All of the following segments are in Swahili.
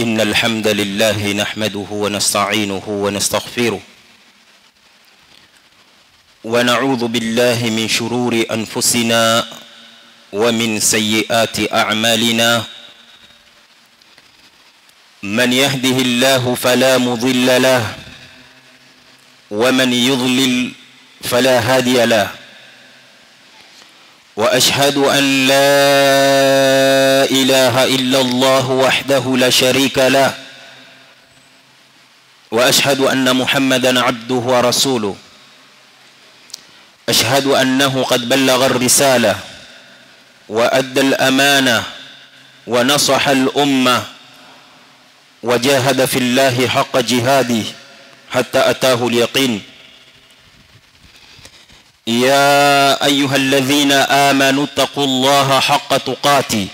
إن الحمد لله نحمده ونستعينه ونستغفره ونعوذ بالله من شرور أنفسنا ومن سيئات أعمالنا من يهده الله فلا مضل له ومن يضلل فلا هادي له وأشهد أن لا إله إلا الله وحده لا شريك له وأشهد أن محمدًا عبده ورسوله أشهد أنه قد بلغ الرسالة وأدى الأمانة ونصح الأمة وجاهد في الله حق جهاده حتى أتاه اليقين يا أيها الذين آمنوا اتقوا الله حق تقاته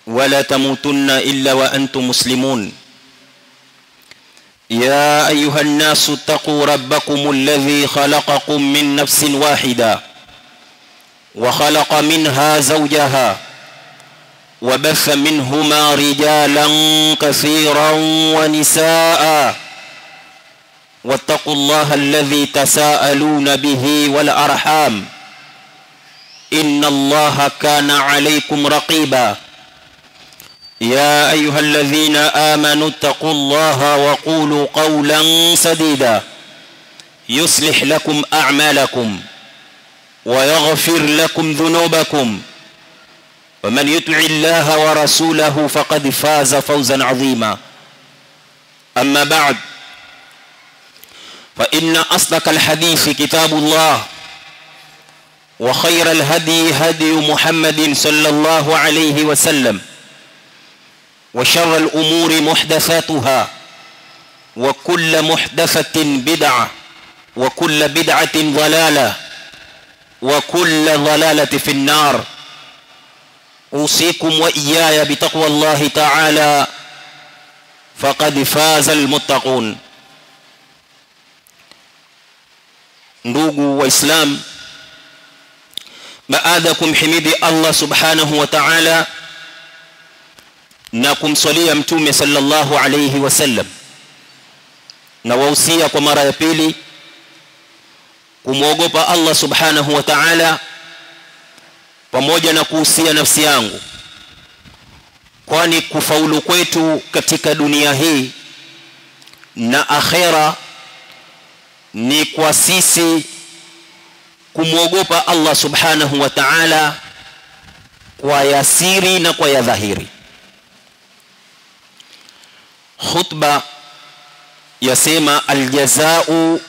ولا تموتن إلا وأنتم مسلمون يا أيها الناس اتقوا ربكم الذي خلقكم من نفس واحدة وخلق منها زوجها وبث منهما رجالا كثيرا ونساء واتقوا الله الذي تساءلون به والأرحام إن الله كان عليكم رقيبا يا أيها الذين آمنوا اتقوا الله وقولوا قولا سديدا يصلح لكم أعمالكم ويغفر لكم ذنوبكم ومن يطع الله ورسوله فقد فاز فوزا عظيما أما بعد فإن أصدق الحديث كتاب الله وخير الهدي هدي محمد صلى الله عليه وسلم وشر الأمور محدثاتها وكل محدثة بدعة وكل بدعة ضلالة وكل ضلالة في النار أوصيكم وإياي بتقوى الله تعالى فقد فاز المتقون. Ndugu Waislam, baada kumhimidi Allah subhanahu wa ta'ala na kumswalia mtume sallallahu alayhi wasallam, na wahusia kwa mara ya pili kumwogopa Allah subhanahu wa ta'ala, pamoja na kuhusia nafsi yangu, kwani kufaulu kwetu katika dunia hii na akhera ni kwa sisi kumwogopa Allah subhanahu wa ta'ala kwa yasiri na kwa ya dhahiri. Khutba yasema aljazau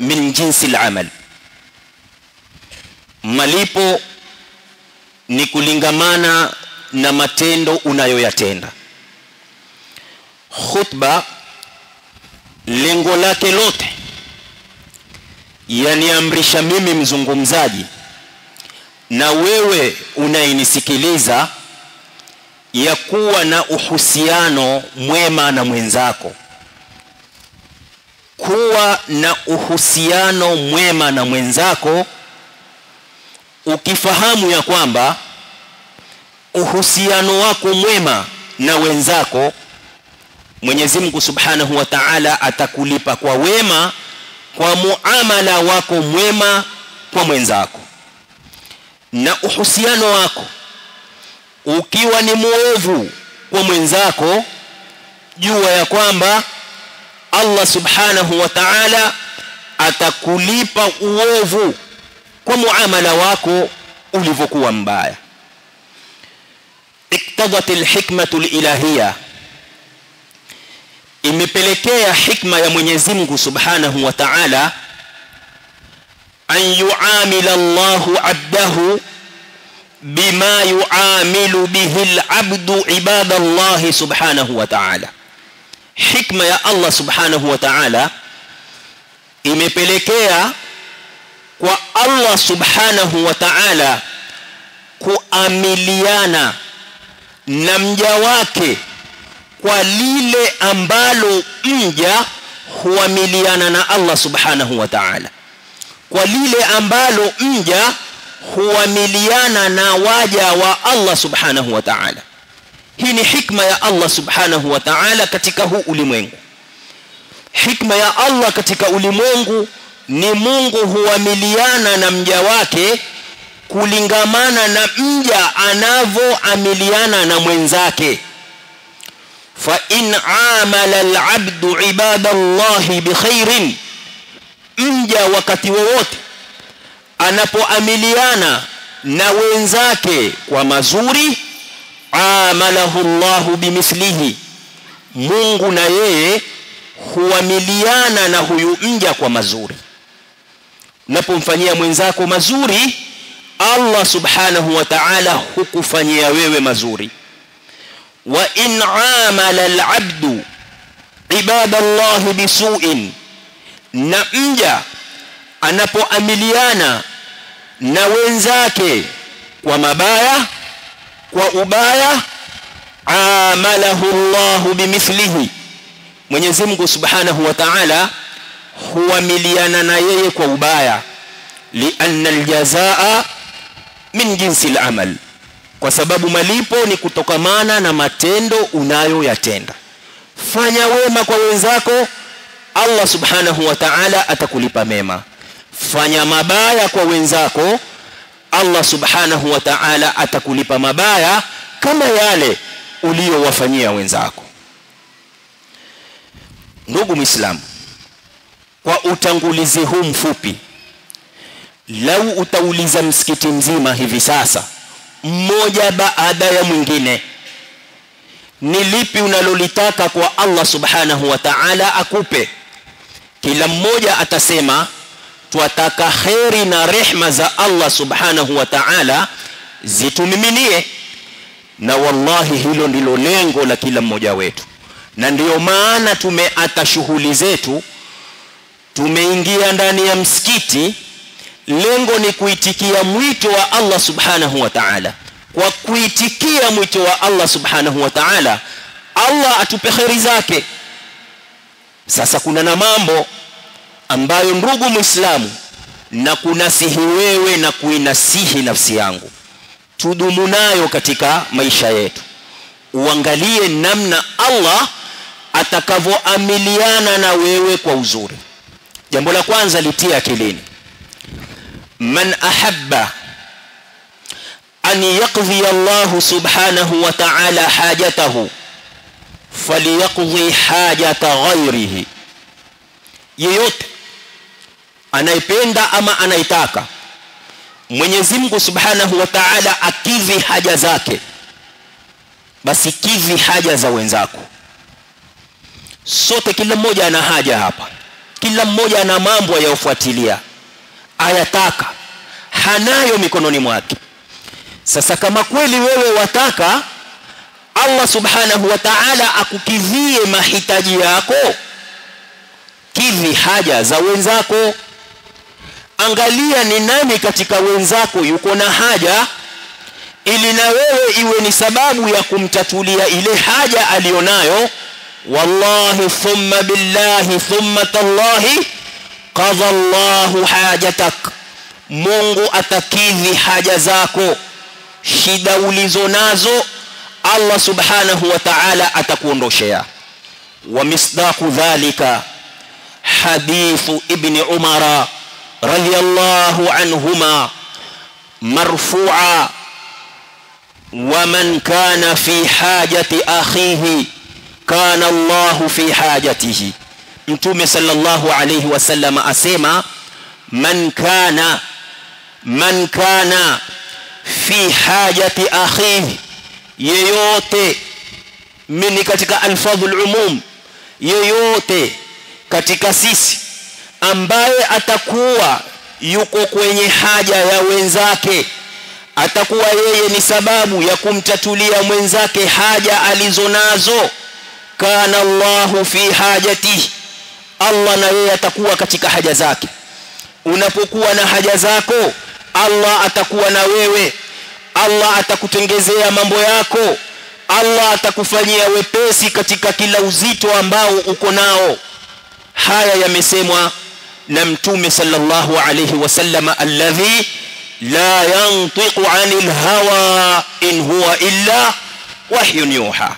min jinsi al-amal, malipo ni kulingamana na matendo unayoyatenda. Khutba lengo lake lote yaniamrisha mimi mzungumzaji na wewe unayenisikiliza ya kuwa na uhusiano mwema na mwenzako. Kuwa na uhusiano mwema na mwenzako ukifahamu ya kwamba uhusiano wako mwema na wenzako Mwenyezi Mungu Subhanahu wa Ta'ala atakulipa kwa wema kwa muamala wako mwema kwa mwenzako. Na uhusiano wako ukiwa ni muovu kwa mwenzako, jua ya kwamba Allah Subhanahu wa Ta'ala atakulipa uovu kwa muamala wako ulivyokuwa mbaya. Iktadat alhikmatu alilahiyya, imepelekea hikma ya Mwenyezi Mungu Subhanahu wa Ta'ala an yuamila Allahu 'abdahu bima yuamilu bihi al-'abdu ibadallahi Subhanahu wa Ta'ala. Hikma ya Allah Subhanahu wa Ta'ala imepelekea kwa Allah Subhanahu wa Ta'ala kuamiliana na mja wake kwa lile ambalo mja huamiliana na Allah Subhanahu wa Ta'ala, kwa lile ambalo mja huamiliana na waja wa Allah Subhanahu wa Ta'ala. hii ni hikma ya Allah subhanahu wa ta'ala katika huu ulimwengu. Hikma ya Allah katika ulimwengu ni Mungu huamiliana na mja wake kulingamana na mja anavyoamiliana na mwenzake. Fa in amala al-'abdu ibadallahi bikhairin, mja wakati wowote anapoamiliana na wenzake kwa mazuri, amalahu Allahu bimithlihi, Mungu na yeye huamiliana na huyu mja kwa mazuri. Unapomfanyia mwenzako mazuri, Allah subhanahu wa ta'ala hukufanyia wewe mazuri. Wa in amala al-'abdu ibadallahi bisu'in, na mja anapoamiliana na wenzake kwa mabaya, kwa ubaya, amalahu Allahu bimithlihi, Mwenyezi Mungu subhanahu wa ta'ala huamiliana na yeye kwa ubaya. Lianna aljazaa min jinsi al-amal, kwa sababu malipo ni kutokamana na matendo unayoyatenda. Fanya wema kwa wenzako, Allah subhanahu wa ta'ala atakulipa mema. Fanya mabaya kwa wenzako, Allah subhanahu wa ta'ala atakulipa mabaya kama yale uliyowafanyia wenzako. Ndugu Muislamu, kwa utangulizi huu mfupi, lau utauliza msikiti mzima hivi sasa, mmoja baada ya mwingine, ni lipi unalolitaka kwa Allah subhanahu wa ta'ala akupe, kila mmoja atasema twataka khairi na rehma za Allah subhanahu wa ta'ala zitumiminie. Na wallahi hilo ndilo lengo la kila mmoja wetu, na ndio maana tumeata shughuli zetu, tumeingia ndani ya msikiti. Lengo ni kuitikia mwito wa Allah subhanahu wa ta'ala. Kwa kuitikia mwito wa Allah subhanahu wa ta'ala, Allah atupe khairi zake. Sasa kuna na mambo ambayo ndugu Muislamu, na kunasihi wewe na kuinasihi nafsi yangu, tudumu nayo katika maisha yetu. Uangalie namna Allah atakavyoamiliana na wewe kwa uzuri. Jambo la kwanza litia akilini, man ahabba an yaqdi Allah subhanahu wa ta'ala hajatahu falyaqdi hajata ghayrihi. Yeyote anaipenda ama anaitaka Mwenyezi Mungu subhanahu wa ta'ala akidhi haja zake, basi kidhi haja za wenzako. Sote kila mmoja ana haja hapa, kila mmoja ana mambo ayayofuatilia, ayataka, hanayo mikononi mwake. Sasa kama kweli wewe wataka Allah subhanahu wa ta'ala akukidhie mahitaji yako, kidhi haja za wenzako. Angalia ni nani katika wenzako yuko na haja, ili na wewe iwe ni sababu ya kumtatulia ile haja alionayo. Wallahi thumma billahi thumma tallahi qadha Allahu hajatak, Mungu atakidhi haja zako. Shida ulizo nazo Allah subhanahu wa ta'ala atakuondoshea. Wa misdaqu dhalika hadithu ibn Umar radiyallahu anhuma marfu'a, wa man kana fi hajati akhihi kana Allahu fi hajatihi. Mtume sallallahu alayhi wasallam asema, man kana fi hajati akhihi, yeyote, mimi katika alfadhul umum, yeyote katika sisi ambaye atakuwa yuko kwenye haja ya wenzake, atakuwa yeye ni sababu ya kumtatulia mwenzake haja alizonazo, kana Allahu fi hajatihi, Allah na yeye atakuwa katika haja zake. Unapokuwa na haja zako, Allah atakuwa na wewe, Allah atakutengezea mambo yako, Allah atakufanyia wepesi katika kila uzito ambao uko nao. Haya yamesemwa na Mtume sallallahu alayhi wasallam, alladhi la yantiqu anil hawa in huwa illa wahyun yuha.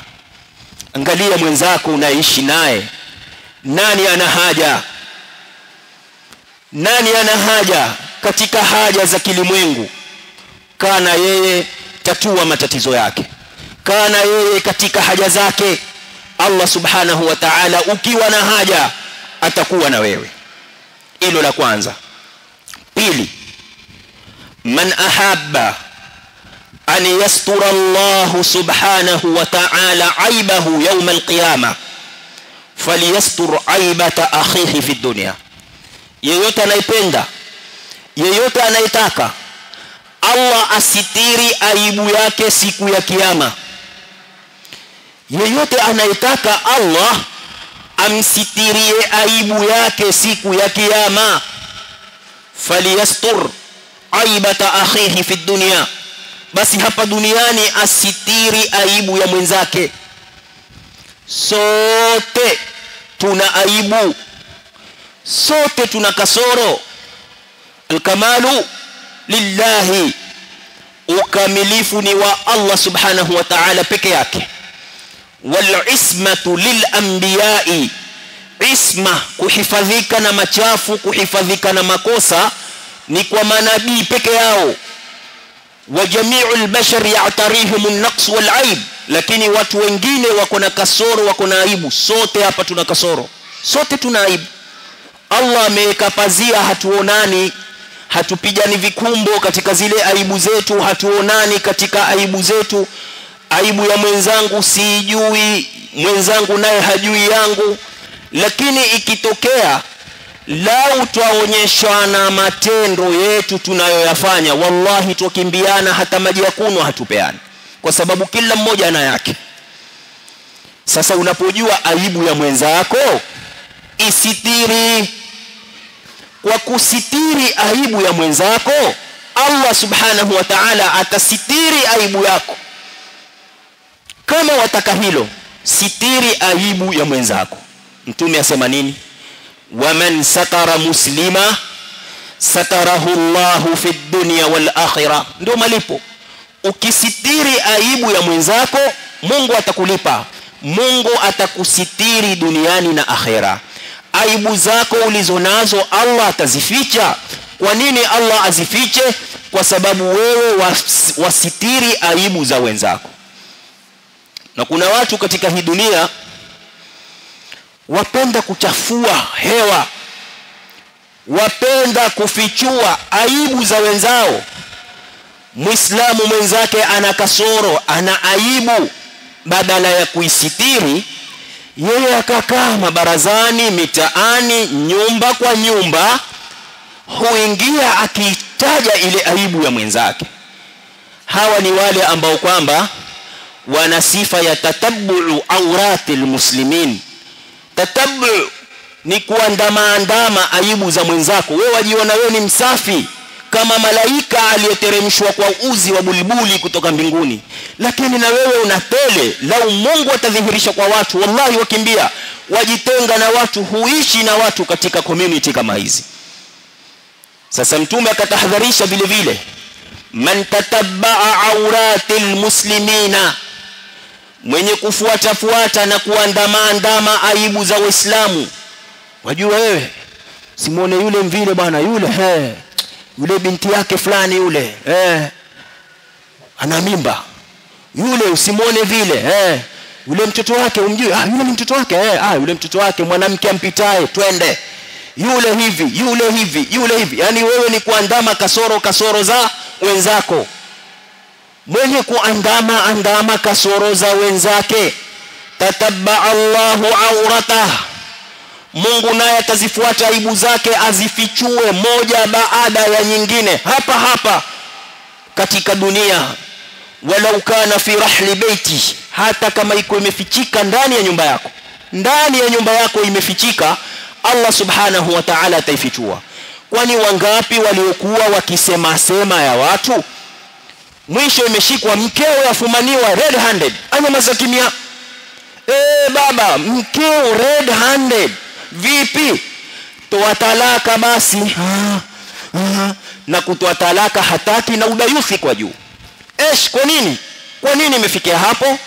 Angalia mwenzako unaishi naye, nani ana haja? Nani ana haja katika haja za kilimwengu? Kana yeye tatua matatizo yake, kana yeye katika haja zake. Allah subhanahu wa ta'ala ukiwa na haja atakuwa na wewe. Hilo la kwanza. Pili, man ahabba an yastura Allah subhanahu wa ta'ala aibahu yawm al-qiyamah falyastur aibata akhihi fi dunya. Yeyote anayependa, yeyote anayetaka Allah asitiri aibu yake siku ya kiyama, yeyote anayetaka Allah amsitirie aibu yake siku ya kiyama, falyastur aibata akhihi fi dunya, basi hapa duniani asitiri aibu ya mwenzake. Sote tuna aibu, sote tuna kasoro. Al-kamalu lillahi, ukamilifu ni wa Allah subhanahu wa ta'ala peke yake. Wal ismatu lil anbiya'i, isma, kuhifadhika na machafu, kuhifadhika na makosa, ni kwa manabii peke yao. Wa jami'ul bashar ya'tarihum an-naqs wal 'aib, lakini watu wengine wako na kasoro, wako na aibu. Sote hapa tuna kasoro, sote tuna aibu. Allah ameweka pazia, hatuonani, hatupigani vikumbo katika zile aibu zetu, hatuonani katika aibu zetu. Aibu ya mwenzangu sijui, mwenzangu naye hajui yangu. Lakini ikitokea lau tuonyeshana matendo yetu tunayoyafanya, wallahi tukimbiana, hata maji ya kunywa hatupeani, kwa sababu kila mmoja ana yake. Sasa unapojua aibu ya mwenzako, isitiri. Kwa kusitiri aibu ya mwenzako, Allah subhanahu wa ta'ala atasitiri aibu yako. Kama wataka hilo, sitiri aibu ya mwenzako. Mtume asema nini? Waman satara muslima satarahu Allahu fi dunya wal akhirah. Ndio malipo. Ukisitiri aibu ya mwenzako, Mungu atakulipa. Mungu atakusitiri duniani na akhera. Aibu zako ulizonazo Allah atazificha. Kwa nini Allah azifiche? Kwa sababu wewe wasitiri aibu za wenzako. Na kuna watu katika hii dunia wapenda kuchafua hewa, wapenda kufichua aibu za wenzao. Muislamu mwenzake ana kasoro, ana aibu, badala ya kuisitiri, yeye akakaa mabarazani, mitaani, nyumba kwa nyumba, huingia akitaja ile aibu ya mwenzake. Hawa ni wale ambao kwamba wana sifa ya tatabbu auratil muslimin. Tatabbu ni kuandama aibu za mwenzako. Wewe wajiona wewe ni msafi kama malaika aliyeteremshwa kwa uzi wa bulbuli kutoka mbinguni, lakini na wewe una tele. Lau Mungu atadhihirisha kwa watu, wallahi wakimbia, wajitenga na watu, huishi na watu katika community kama hizi. Sasa Mtume akatahadharisha vile vile, man tatabba'a auratil muslimina, mwenye kufuata na kuandama aibu za Waislamu. Wajua wewe, simuone yule mvile bwana, yule binti yake fulani yule, ana mimba. Yule usimuone vile, yule mtoto wake umjui, yule ni mtoto wake, yule mtoto wake, mwanamke ampitaye, twende. Yule hivi, yule hivi, yule hivi. Yani wewe ni kuandama kasoro za wenzako. Mwenye kuandama kasoro za wenzake, tatabba Allahu auratah, Mungu naye atazifuata aibu zake, azifichue moja baada ya nyingine hapa katika dunia. Walau kana fi rahli baiti, hata kama iko imefichika ndani ya nyumba yako, ndani ya nyumba yako imefichika, Allah subhanahu wa ta'ala ataifichua. Kwani wangapi waliokuwa wakisema ya watu, mwisho imeshikwa mkeo afumaniwa red handed, anyamaza kimya. Baba, mkeo red handed, vipi? Toa talaka basi. Na kutoa talaka hataki, na udayuthi kwa juu. Kwa nini imefikia hapo?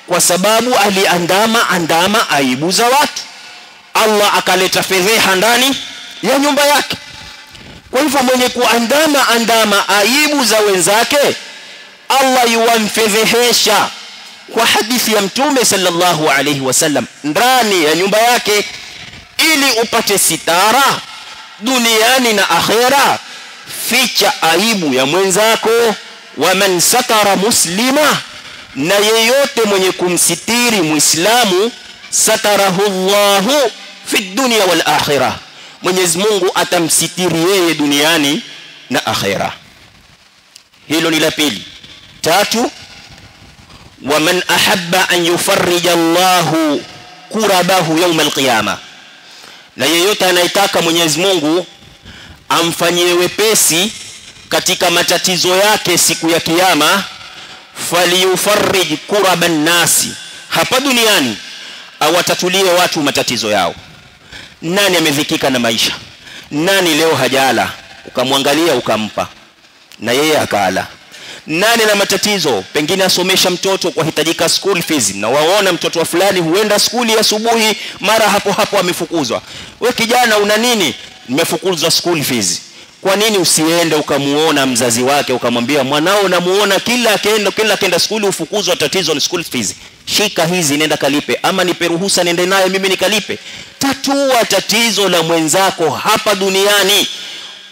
kwa sababu aliandama aibu za watu. Allah akaleta fedheha ndani ya nyumba yake. Kwa hivyo mwenye kuandama aibu za wenzake, Allah yuamfedhehesha kwa hadithi ya Mtume sallallahu alayhi wasallam ndani ya nyumba yake, ili upate sitara duniani na akhera. Ficha aibu ya mwenzako. Wa man satara muslima, na yeyote mwenye kumsitiri muislamu, satarahu Allahu fi dunya wal akhirah, Mwenyezi Mungu atamsitiri yeye duniani na akhera. Hilo ni la pili. Tatu, wa man ahabba an yufarrija Allahu kurabahu yawm al-qiyamah, na yeyote anayetaka Mwenyezi Mungu amfanyie wepesi katika matatizo yake siku ya kiyama, falyufarrij kuraban nasi, hapa duniani awatatulie watu matatizo yao. Nani amedhikika na maisha? Nani leo hajala ukamwangalia ukampa na yeye akala? Nani na matatizo, pengine asomesha mtoto kwa hitajika school fees, na waona mtoto wa fulani huenda skuli asubuhi, mara hapo amefukuzwa. Wewe kijana una nini? Nimefukuzwa school fees. Kwa nini usiende ukamuona mzazi wake ukamwambia, mwanao namuona kila akaenda skuli ufukuzwa, tatizo ni school fees, shika hizi nenda kalipe, ama nipe ruhusa nende naye mimi nikalipe. Tatua tatizo la mwenzako hapa duniani.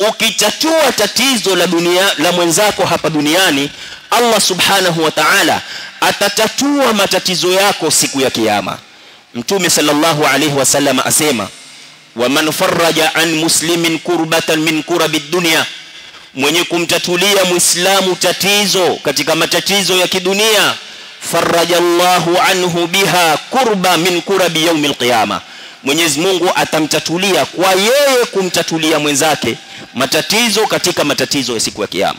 Ukitatua tatizo la mwenzako hapa duniani, Allah subhanahu wa ta'ala atatatua matatizo yako siku ya kiyama. Mtume sallallahu alayhi wasallam asema, wa man farraja an muslimin kurbatan min kurabid dunya, mwenye kumtatulia muislamu tatizo katika matatizo ya kidunia, farraja Allahu anhu biha kurba min kurabi yawmil qiyamah, Mwenyezi Mungu atamtatulia kwa yeye kumtatulia mwenzake matatizo katika matatizo ya siku ya kiyama.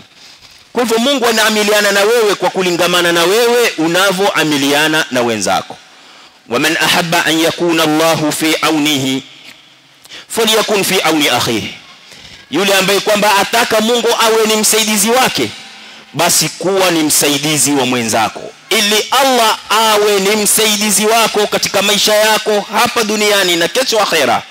Kwa hivyo Mungu anaamiliana na wewe kwa kulingamana na wewe unavyoamiliana na wenzako. Wa man ahabba an yakuna Allahu fi aunihi falyakun fi auni akhihi, yule ambaye kwamba ataka Mungu awe ni msaidizi wake, basi kuwa ni msaidizi wa mwenzako. Ili Allah awe ni msaidizi wako katika maisha yako hapa duniani na kesho akhera,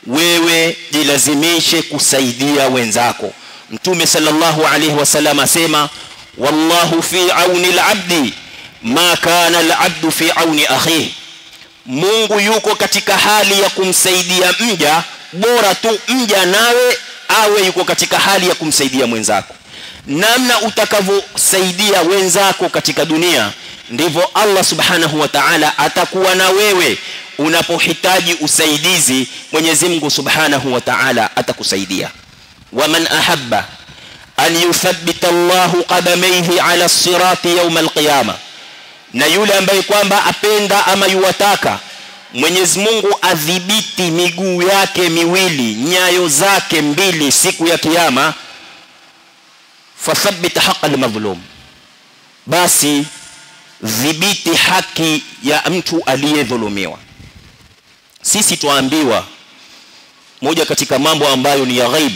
wewe jilazimishe kusaidia wenzako. Mtume sallallahu alayhi wasallam asema, wallahu fi auni al-abdi ma kana al-abdu fi auni akhihi, Mungu yuko katika hali ya kumsaidia mja, bora tu mja nawe awe yuko katika hali ya kumsaidia mwenzako. Namna utakavyosaidia wenzako katika dunia, ndivyo Allah subhanahu wa ta'ala atakuwa na wewe unapohitaji usaidizi. Mwenyezi Mungu subhanahu wa ta'ala atakusaidia. Wa man ahabba an yuthabbita Allahu qadamayhi ala as-sirati yawm al-qiyamah, na yule ambaye kwamba apenda ama yuwataka Mwenyezi Mungu adhibiti miguu yake miwili, nyayo zake mbili siku ya kiyama, fathabbit haqqal madhlum, basi dhibiti haki ya mtu aliyedhulumiwa. Sisi tuambiwa moja katika mambo ambayo ni ya ghaib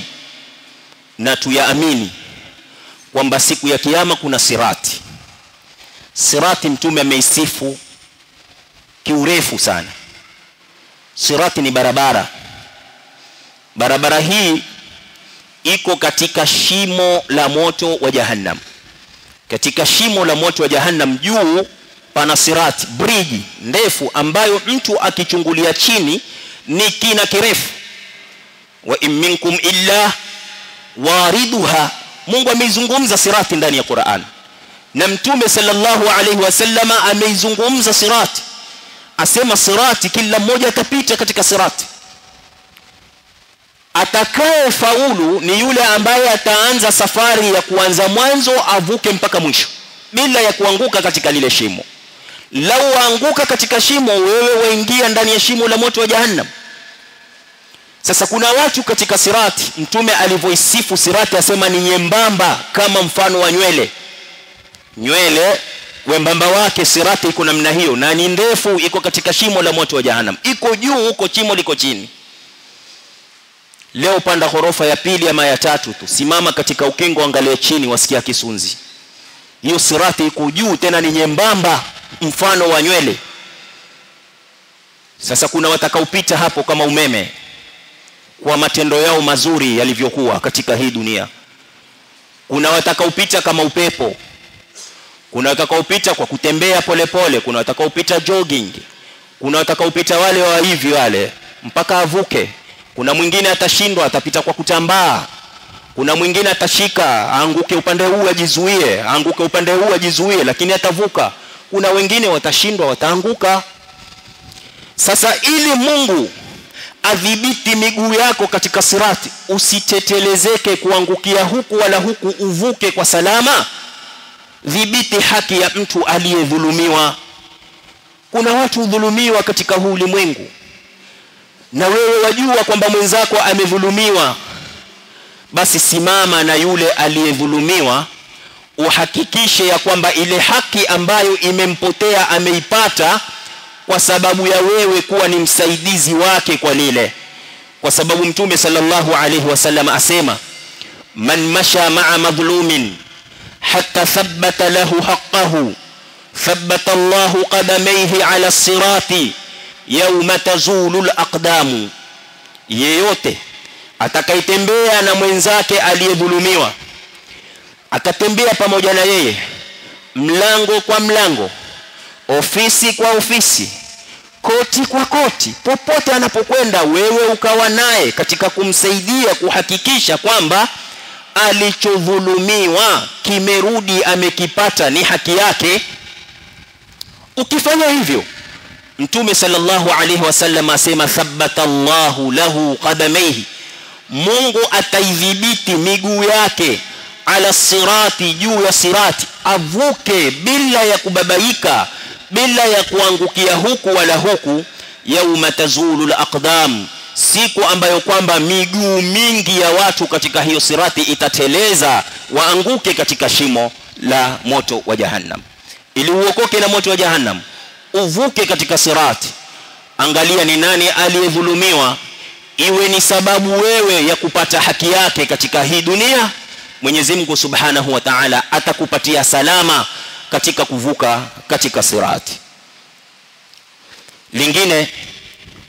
na tuyaamini, kwamba siku ya kiyama kuna sirati. Sirati Mtume ameisifu kiurefu sana. Sirati ni barabara. Barabara hii iko katika shimo la moto wa Jahannam. Katika shimo la moto wa Jahannam juu pana sirati, bridge ndefu ambayo mtu akichungulia chini ni kina kirefu. Wa in minkum illa wariduha, Mungu ameizungumza sirati ndani ya Qur'an, na Mtume sallallahu alayhi wasallam ameizungumza sirati, asema sirati kila mmoja atapita katika sirati. Atakaye faulu ni yule ambaye ataanza safari ya kuanza mwanzo avuke mpaka mwisho bila ya kuanguka katika lile shimo. Lau anguka katika shimo, wewe waingia ndani ya shimo la moto wa Jahannam. Sasa kuna watu katika sirati, Mtume alivyoisifu sirati asema ni nyembamba kama mfano wa nywele. Nywele wembamba wake sirati iko namna hiyo, na ni ndefu, iko katika shimo la moto wa Jahannam. Iko juu huko, shimo liko chini. Leo panda ghorofa ya pili ama ya tatu tu, simama katika ukingo, angalia chini, wasikia kisunzi. Hiyo sirati iko juu, tena ni nyembamba. mfano wa nywele. Sasa kuna watakaopita hapo kama umeme kwa matendo yao mazuri yalivyokuwa katika hii dunia. Kuna watakaopita kama upepo. Kuna watakaopita kwa kutembea polepole, kuna watakaopita jogging. Kuna watakaopita wale wa hivi wale mpaka avuke. Kuna mwingine atashindwa atapita kwa kutambaa. Kuna mwingine atashika aanguke upande huu ajizuie, aanguke upande huu ajizuie lakini atavuka. Kuna wengine watashindwa wataanguka. Sasa ili Mungu adhibiti miguu yako katika sirati, usitetelezeke kuangukia huku wala huku, uvuke kwa salama. Dhibiti haki ya mtu aliyedhulumiwa. Kuna watu dhulumiwa katika huu ulimwengu, na wewe wajua kwamba mwenzako amedhulumiwa, basi simama na yule aliyedhulumiwa, uhakikishe ya kwamba ile haki ambayo imempotea ameipata, kwa sababu ya wewe kuwa ni msaidizi wake kwa lile. Kwa sababu Mtume sallallahu alayhi wasallam asema, man masha ma'a madhlumin hatta thabbata lahu haqqahu thabbata Allahu qadamayhi ala as-sirati yawma tazulu al-aqdamu. Yeyote atakayetembea na mwenzake aliyedhulumiwa, akatembea pamoja na yeye mlango kwa mlango, ofisi kwa ofisi, koti kwa koti, popote anapokwenda, wewe ukawa naye katika kumsaidia kuhakikisha kwamba alichodhulumiwa kimerudi, amekipata, ni haki yake. Ukifanya hivyo, Mtume sallallahu alayhi wasallam asema, thabbata Allahu lahu qadamayhi, Mungu ataidhibiti miguu yake ala sirati, juu ya sirati, avuke bila ya kubabaika, bila ya kuangukia huku wala huku. Yauma tazulu al-aqdam, siku ambayo kwamba miguu mingi ya watu katika hiyo sirati itateleza, waanguke katika shimo la moto wa jahannam. Ili uokoke na moto wa jahannam, uvuke katika sirati, angalia ni nani aliyedhulumiwa, iwe ni sababu wewe ya kupata haki yake katika hii dunia. Mwenyezi Mungu Subhanahu wa Ta'ala atakupatia salama katika kuvuka katika sirati. Lingine,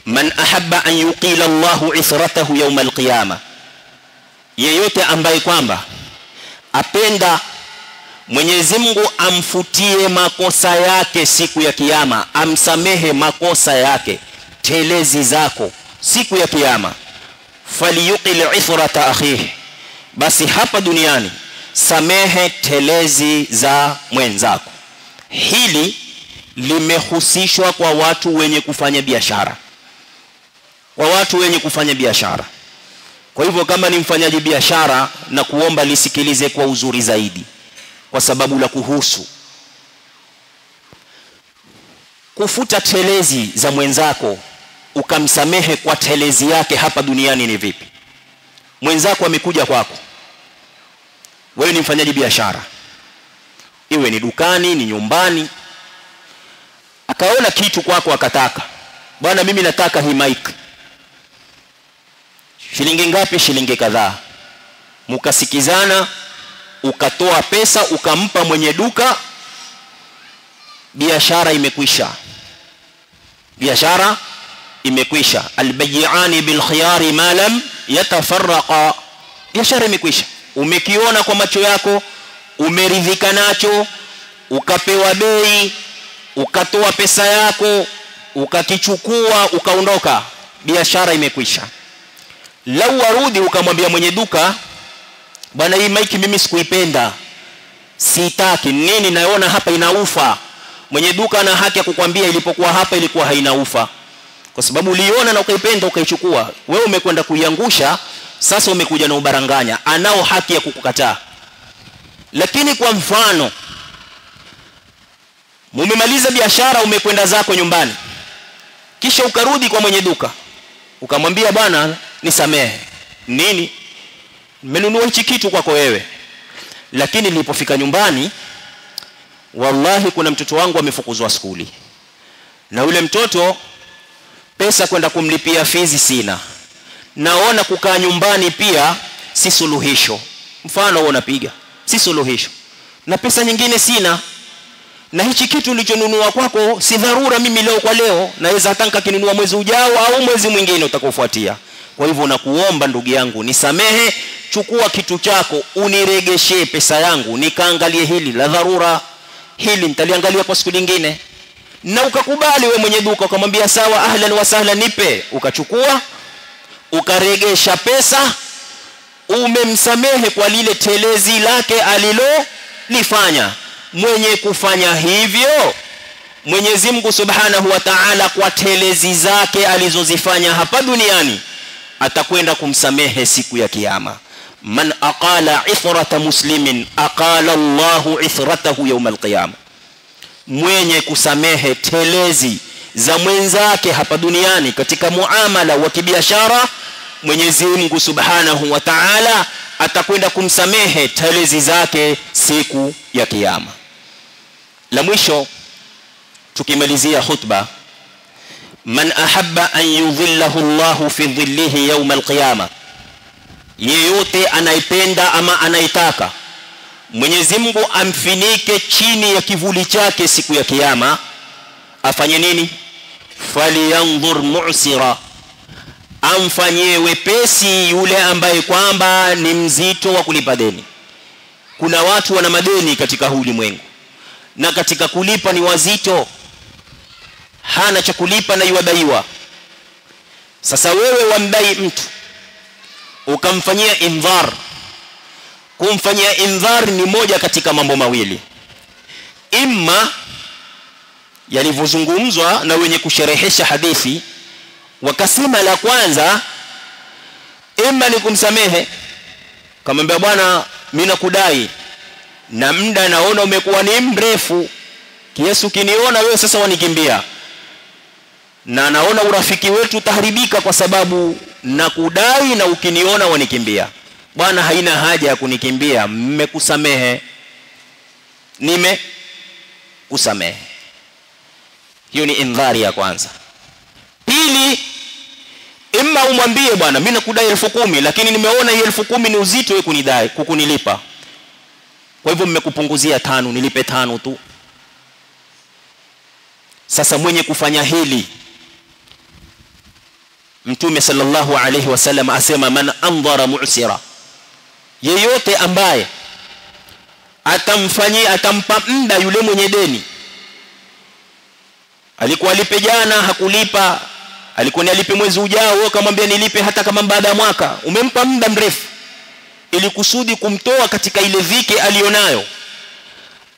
man ahabba an yuqila Allahu ithratahu yawm al-qiyama, yeyote ambaye kwamba apenda Mwenyezi Mungu amfutie makosa yake siku ya kiyama, amsamehe makosa yake, telezi zako siku ya kiyama, faliyuqil ithrata akhihi, basi hapa duniani samehe telezi za mwenzako. Hili limehusishwa kwa watu wenye kufanya biashara, kwa watu wenye kufanya biashara. Kwa hivyo kama ni mfanyaji biashara, na kuomba lisikilize kwa uzuri zaidi, kwa sababu la kuhusu kufuta telezi za mwenzako ukamsamehe kwa telezi yake hapa duniani. Ni vipi? Mwenzako amekuja kwako, wewe ni mfanyaji biashara, iwe ni dukani ni nyumbani, akaona kitu kwako akataka, bwana mimi nataka hii mic, shilingi ngapi? Shilingi kadhaa. Mkasikizana, ukatoa pesa ukampa mwenye duka, biashara imekwisha, biashara imekwisha. Albay'ani bil khiyari ma lam yatafarraqa, biashara imekwisha. Umekiona kwa macho yako, umeridhika nacho, ukapewa bei, ukatoa pesa yako, ukakichukua, ukaondoka, biashara imekwisha. Lau warudi ukamwambia mwenye duka, bwana hii mic mimi sikuipenda, sitaki, nini naona hapa inaufa. Mwenye duka ana haki ya kukwambia ilipokuwa hapa ilikuwa haina ufa, kwa sababu uliona na ukaipenda ukaichukua. Wewe umekwenda kuiangusha, sasa umekuja na ubaranganya, anao haki ya kukukataa. Lakini kwa mfano, umemaliza biashara, umekwenda zako nyumbani, kisha ukarudi kwa mwenye duka ukamwambia bwana nisamehe, nini nimenunua hichi kitu kwako wewe, lakini nilipofika nyumbani wallahi kuna mtoto wangu amefukuzwa skuli, na ule mtoto pesa kwenda kumlipia fizi sina, naona kukaa nyumbani pia si suluhisho. Mfano unapiga, si suluhisho, na pesa nyingine sina, na hichi kitu nilichonunua kwako si dharura mimi leo kwa leo, naweza hata nikakinunua mwezi ujao au mwezi mwingine utakofuatia. Kwa hivyo nakuomba ndugu yangu nisamehe, chukua kitu chako uniregeshe pesa yangu, nikaangalie hili la dharura, hili nitaliangalia kwa siku nyingine. Na ukakubali we mwenye duka, ukamwambia sawa, ahlan wa sahlan, nipe, ukachukua ukaregesha pesa, umemsamehe kwa lile telezi lake alilolifanya. Mwenye kufanya hivyo Mwenyezi Mungu Subhanahu wa Ta'ala kwa telezi zake alizozifanya hapa duniani atakwenda kumsamehe siku ya kiyama. Man aqala ithrata muslimin aqala Allahu ithratahu yawm al-qiyama. Mwenye kusamehe telezi za mwenzake hapa duniani katika muamala wa kibiashara, Mwenyezi Mungu Subhanahu wa Ta'ala atakwenda kumsamehe telezi zake siku ya kiyama. La mwisho tukimalizia khutba, man ahabba an yudhillahu Allahu fi dhillihi yawm al-qiyama, yeyote anaipenda ama anaitaka Mwenyezi Mungu amfinike chini ya kivuli chake siku ya kiyama, afanye nini? Falyanzur mu'sira, amfanyie wepesi yule ambaye kwamba ni mzito wa kulipa deni. Kuna watu wana madeni katika ulimwengu, na katika kulipa ni wazito, hana cha kulipa na yuadaiwa. Sasa wewe wamdai mtu ukamfanyia indhar. Kumfanyia indhar ni moja katika mambo mawili, imma yalivyozungumzwa na wenye kusherehesha hadithi wakasema, la kwanza imma ni kumsamehe, kamwambia bwana mimi nakudai na muda naona umekuwa ni mrefu kiasi ukiniona wewe sasa wanikimbia, na naona urafiki wetu utaharibika kwa sababu nakudai na ukiniona wanikimbia. Bwana haina haja ya kunikimbia, mmekusamehe, nimekusamehe. Hiyo ni indhari ya kwanza. Pili, imma umwambie bwana mimi nakudai 10,000 lakini nimeona hii 10,000 ni uzito wewe kunidai kukunilipa, kwa hivyo mmekupunguzia 5, nilipe 5 tu. Sasa mwenye kufanya hili, Mtume sallallahu alayhi wasallam asema, man andhara mu'sira, yeyote ambaye atampa muda yule mwenye deni, alikuwa alipe jana hakulipa, alikuwa ni alipe mwezi ujao, wewe kamwambia nilipe hata kama baada ya mwaka, umempa muda mrefu ili kusudi kumtoa katika ile dhiki alionayo,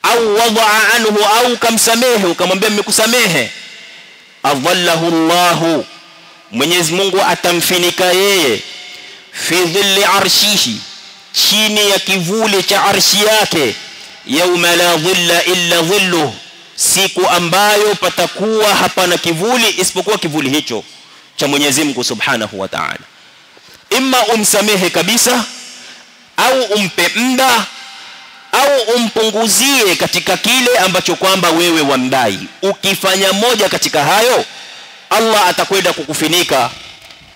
au wadaa anhu, au kamsamehe ukamwambia nimekusamehe, adhallahu Allahu, Mwenyezi Mungu atamfinika yeye fi dhilli arshihi, chini ya kivuli cha arshi yake, yauma la dhilla illa dhilluh, siku ambayo patakuwa hapana kivuli isipokuwa kivuli hicho cha Mwenyezi Mungu Subhanahu wa Ta'ala. Imma umsamehe kabisa, au umpe muda, au umpunguzie katika kile ambacho kwamba wewe wamdai. Ukifanya moja katika hayo, Allah atakwenda kukufinika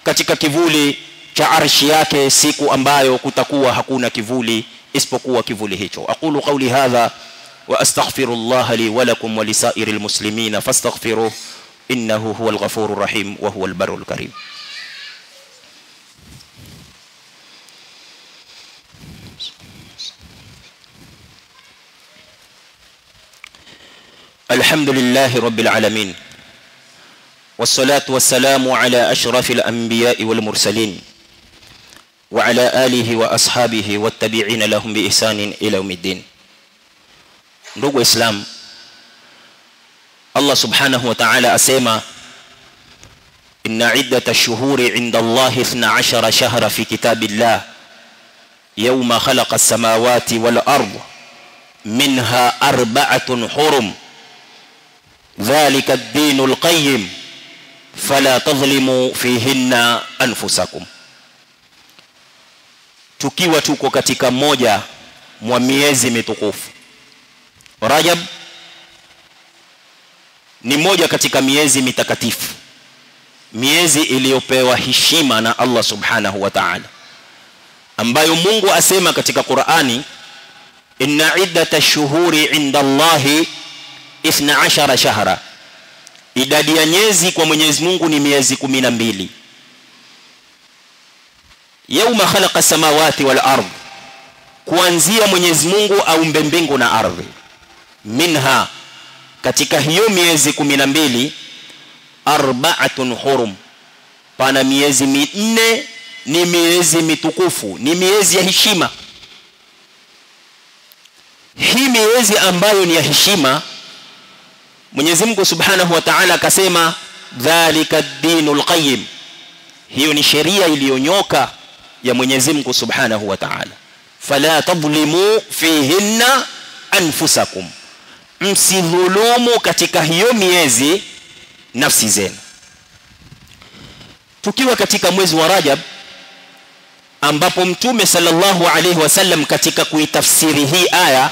katika kivuli cha arshi yake siku ambayo kutakuwa hakuna kivuli isipokuwa kivuli hicho. Aqulu qawli hadha wa astaghfirullah li wa lakum wa lisairil muslimin fastaghfiruhu innahu huwal ghafurur rahim wa huwal barrul karim. Alhamdulillahi rabbil alamin, wassalatu wassalamu ala ashrafil anbiya'i wal mursalin wa ala alihi wa ashabihi wattabi'ina lahum bi ihsanin ila yawmiddin. Ndugu Islam, Allah subhanahu wa ta'ala asema, inna iddata ash-shuhuri 'inda Allahi 12 shahra fi kitabillah yawma khalaqa as-samawati wal ardh minha arba'atun hurum dhalika ad-dinul qayyim fala tadhlimu fihinna anfusakum. Tukiwa tuko katika moja mwa miezi mitukufu, Rajab ni moja katika miezi mitakatifu, miezi iliyopewa heshima na Allah subhanahu wa ta'ala, ambayo Mungu asema katika Qur'ani, inna iddatash shuhuri 'inda Allahi 12 shahra, idadi ya miezi kwa Mwenyezi Mungu ni miezi 12. Yauma khalaqa samawati wal ardh, kuanzia Mwenyezi Mungu aumbe mbingu na ardhi. Minha, katika hiyo miezi 12, arba'atun hurum, pana miezi 4 ni miezi mitukufu, ni miezi ya heshima. Hii miezi ambayo ni ya heshima, Mwenyezi Mungu Subhanahu wa Ta'ala akasema dhalika ad-dinul qayyim, hiyo ni sheria iliyonyoka ya Mwenyezi Mungu Subhanahu wa Ta'ala. Fala tadhlimu fihinna anfusakum, msidhulumu katika hiyo miezi nafsi zenu. Tukiwa katika mwezi wa Rajab, ambapo Mtume sallallahu alayhi wasallam katika kuitafsiri hii aya,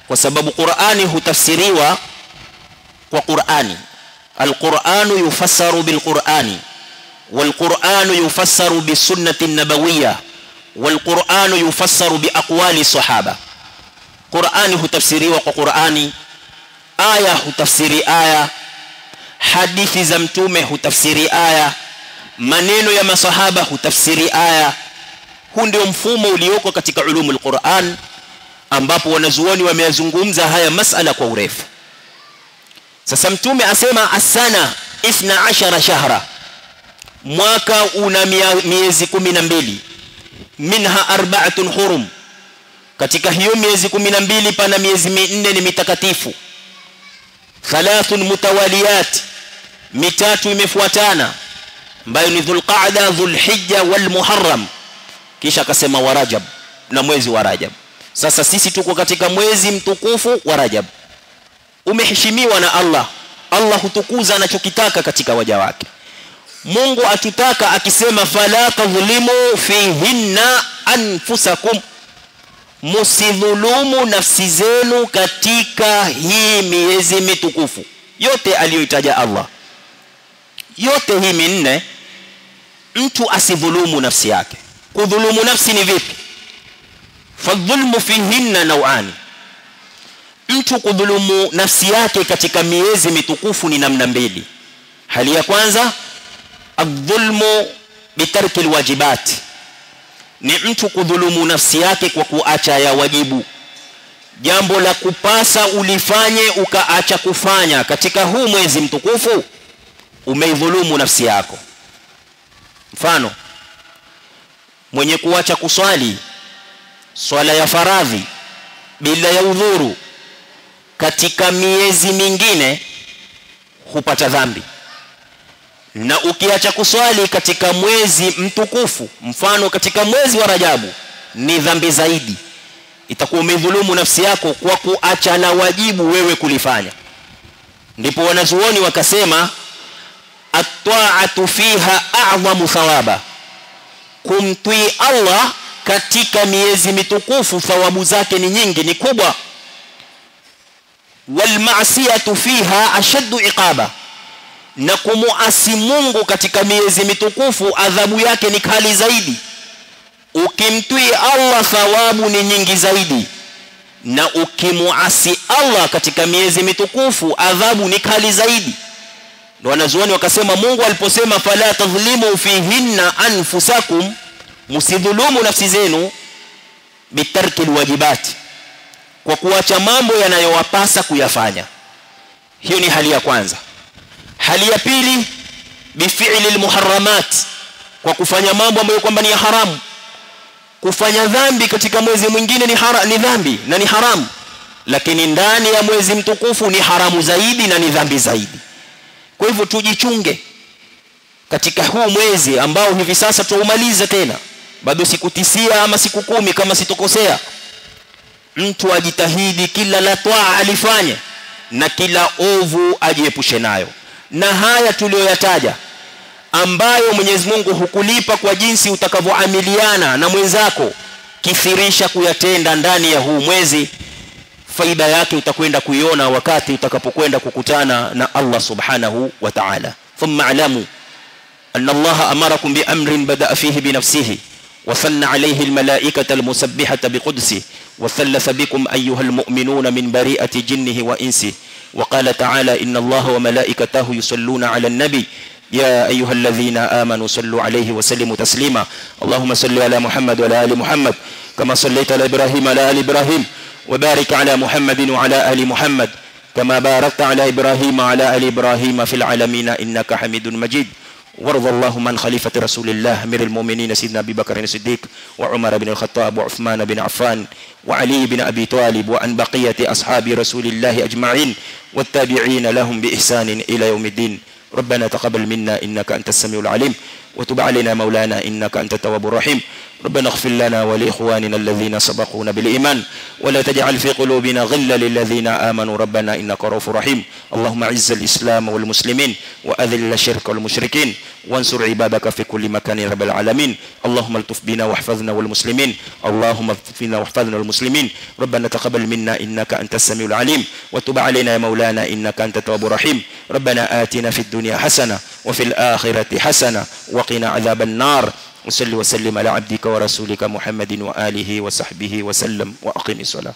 kwa sababu Qur'ani hutafsiriwa kwa Qur'ani, al-Qur'anu yufassaru bil-Qur'ani, wal-Qur'anu yufassaru bis-sunnati an-nabawiyya, wal-Qur'anu yufassaru bi aqwali sahaba. Qur'ani hutafsiriwa kwa Qur'ani, aya hutafsiri aya, hadithi za Mtume hutafsiri aya, maneno ya masahaba hutafsiri aya. Huu ndio mfumo ulioko katika ulumul Qur'an, ambapo wanazuoni wameyazungumza haya masala kwa urefu. Sasa Mtume asema asana 12 shahra, mwaka una miezi 12. Minha arba'atun hurum, katika hiyo miezi 12 pana miezi 4 ni mitakatifu. Thalathun mutawaliyat, mitatu imefuatana, ambayo ni Dhulqa'da, Dhulhijja wal Muharram. Kisha akasema wa Rajab, na mwezi wa Rajab. Sasa sisi tuko katika mwezi mtukufu wa Rajab, umeheshimiwa na Allah. Allah hutukuza anachokitaka katika waja wake. Mungu atutaka akisema fala tadhlimu fihinna anfusakum, musidhulumu nafsi zenu katika hii miezi mitukufu yote aliyoitaja Allah. Yote hii minne, mtu asidhulumu nafsi yake. Kudhulumu nafsi ni vipi? Fadhulmu fihinna naw'ani, mtu kudhulumu nafsi yake katika miezi mitukufu ni namna mbili. Hali ya kwanza, adh-dhulmu bitarki alwajibat, ni mtu kudhulumu nafsi yake kwa kuacha ya wajibu. Jambo la kupasa ulifanye ukaacha kufanya katika huu mwezi mtukufu, umeidhulumu nafsi yako. Mfano, mwenye kuacha kuswali swala ya faradhi bila ya udhuru katika miezi mingine hupata dhambi, na ukiacha kuswali katika mwezi mtukufu, mfano katika mwezi wa Rajabu, ni dhambi zaidi. Itakuwa umedhulumu nafsi yako kwa kuacha la wajibu wewe kulifanya. Ndipo wanazuoni wakasema at-ta'atu fiha a'zamu thawaba, kumtii Allah katika miezi mitukufu thawabu zake ni nyingi, ni kubwa. Wal ma'siyatu fiha ashaddu iqaba, na kumuasi Mungu katika miezi mitukufu adhabu yake ni kali zaidi. Ukimtii Allah thawabu ni nyingi zaidi, na ukimuasi Allah katika miezi mitukufu adhabu ni kali zaidi. Ndio wanazuoni wakasema Mungu aliposema fala tadhlimu fihinna anfusakum, musidhulumu nafsi zenu, bitarki alwajibat, kwa kuacha mambo yanayowapasa kuyafanya. Hiyo ni hali ya kwanza. Hali ya pili, bifi'li almuharramat, kwa kufanya mambo ambayo kwamba ni haramu. Kufanya dhambi katika mwezi mwingine ni dhambi na ni haramu, lakini ndani ya mwezi mtukufu ni haramu zaidi na ni dhambi zaidi. Kwa hivyo tujichunge katika huu mwezi ambao hivi sasa tuumalize tena, bado siku 9 ama siku 10 kama sitokosea. Mtu ajitahidi kila la toa alifanye, na kila ovu ajiepushe nayo. Na haya tuliyoyataja ambayo Mwenyezi Mungu hukulipa kwa jinsi utakavyoamiliana na mwenzako, kithirisha kuyatenda ndani ya huu mwezi. Faida yake utakwenda kuiona wakati utakapokwenda kukutana na Allah subhanahu wa ta'ala. Thumma alamu anna Allah amarakum bi amrin bada'a fihi bi nafsihi wa sanna alayhi almalaikata almusabbihata biqudsi wa thalatha bikum ayyuhal mu'minuna min bari'ati jinnihi wa insi وقال تعالى إن الله وملائكته يصلون على النبي يا أيها الذين آمنوا صلوا عليه وسلموا تسليما اللهم صل على محمد وعلى آل محمد كما صليت على إبراهيم وعلى آل إبراهيم وبارك على محمد وعلى آل محمد كما باركت على إبراهيم وعلى آل إبراهيم في العالمين إنك حميد مجيد وارض اللهم عن خليفة رسول الله أمير المؤمنين سيدنا أبي بكر الصديق وعمر بن الخطاب وعثمان بن عفان وعلي بن أبي طالب وعن بقية أصحاب رسول الله أجمعين والتابعين لهم بإحسان إلى يوم الدين ربنا تقبل منا إنك أنت السميع العليم وتب علينا مولانا إنك أنت التواب الرحيم ربنا اغفر لنا ولإخواننا الذين سبقونا بالإيمان ولا تجعل في قلوبنا غلا للذين آمنوا ربنا إنك رؤوف رحيم اللهم اعز الإسلام والمسلمين وأذل الشرك والمشركين وانصر عبادك في كل مكان يا رب العالمين اللهم الطف بنا واحفظنا والمسلمين اللهم الطف بنا واحفظنا والمسلمين ربنا تقبل منا إنك أنت السميع العليم وتب علينا يا مولانا إنك أنت التواب الرحيم ربنا آتنا في الدنيا حسنة وفي الآخرة حسنة وقنا عذاب النار وصل وسلم على عبدك ورسولك محمد وآله وصحبه وسلم وأقم الصلاة